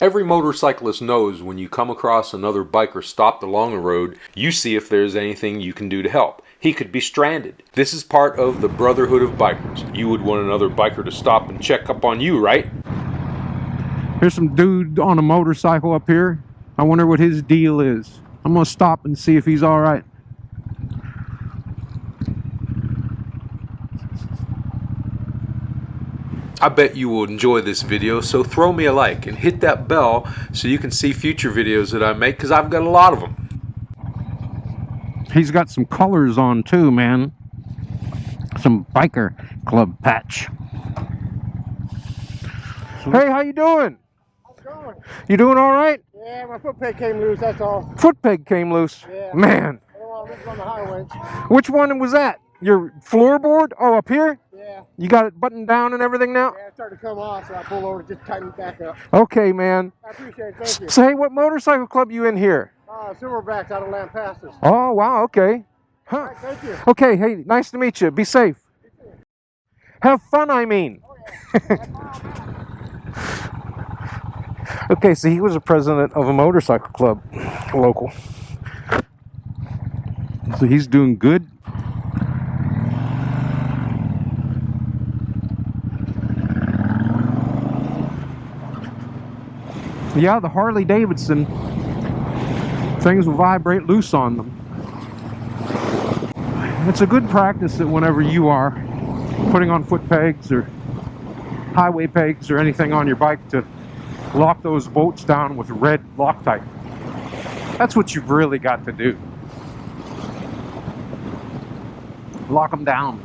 Every motorcyclist knows when you come across another biker stopped along the road, you see if there's anything you can do to help. He could be stranded. This is part of the brotherhood of bikers. You would want another biker to stop and check up on you, right? There's some dude on a motorcycle up here. I wonder what his deal is. I'm gonna stop and see if he's all right. I bet you will enjoy this video, so throw me a like and hit that bell so you can see future videos that I make, because I've got a lot of them. He's got some colors on too, man. Some biker club patch. Hey, how you doing? How's it going? You doing all right? Yeah, my foot peg came loose, that's all. Foot peg came loose? Yeah. Man. I don't want to live on the high winch. Which one was that? Your floorboard? Oh, up here? Yeah. You got it buttoned down and everything now? Yeah, it started to come off, so I pulled over to just tighten it back up. Okay, man. I appreciate it, thank you. So, hey, what motorcycle club you in here? SilverBacks out of Lampasas. Oh, wow, okay. Huh. All right, thank you. Okay, hey, nice to meet you. Be safe. Have fun, I mean. Oh, yeah. Okay, so he was a president of a motorcycle club, local. So he's doing good. Yeah, the Harley-Davidson, things will vibrate loose on them. It's a good practice that whenever you are putting on foot pegs or highway pegs or anything on your bike, to lock those bolts down with red Loctite. That's what you've really got to do. Lock them down.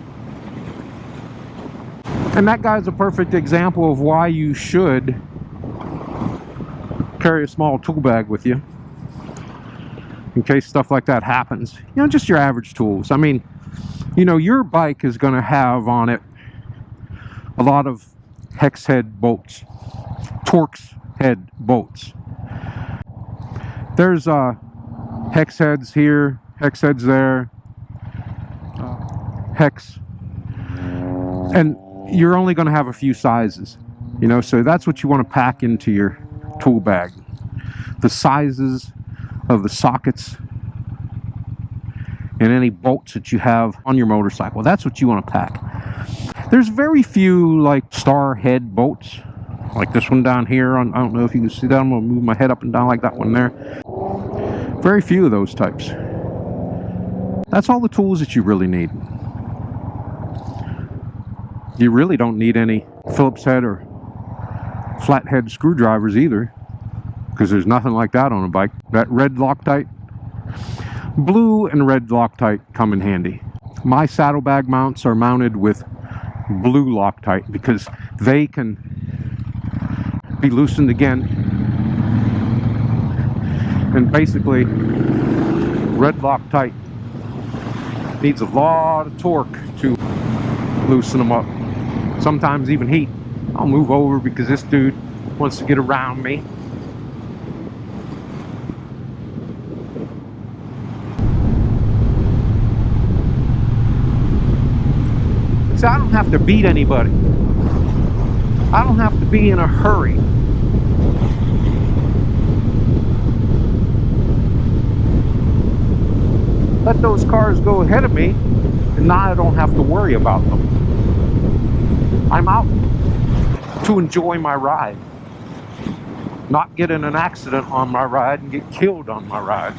And that guy's a perfect example of why you should carry a small tool bag with you in case stuff like that happens. You know, just your average tools. I mean, you know, your bike is going to have on it a lot of hex head bolts, Torx head bolts. There's hex heads here, hex heads there, hex, and you're only going to have a few sizes, you know, so that's what you want to pack into your tool bag. The sizes of the sockets and any bolts that you have on your motorcycle, that's what you want to pack. There's very few like star head bolts, like this one down here. I don't know if you can see that. I'm going to move my head up and down like that one there. Very few of those types. That's all the tools that you really need. You really don't need any Phillips head or flathead screwdrivers either, because there's nothing like that on a bike. That red Loctite, blue and red Loctite come in handy. My saddlebag mounts are mounted with blue Loctite because they can be loosened again, and basically red Loctite needs a lot of torque to loosen them up, sometimes even heat. I'll move over because this dude wants to get around me. So I don't have to beat anybody. I don't have to be in a hurry. Let those cars go ahead of me, and now I don't have to worry about them. I'm out to enjoy my ride, not get in an accident on my ride and get killed on my ride.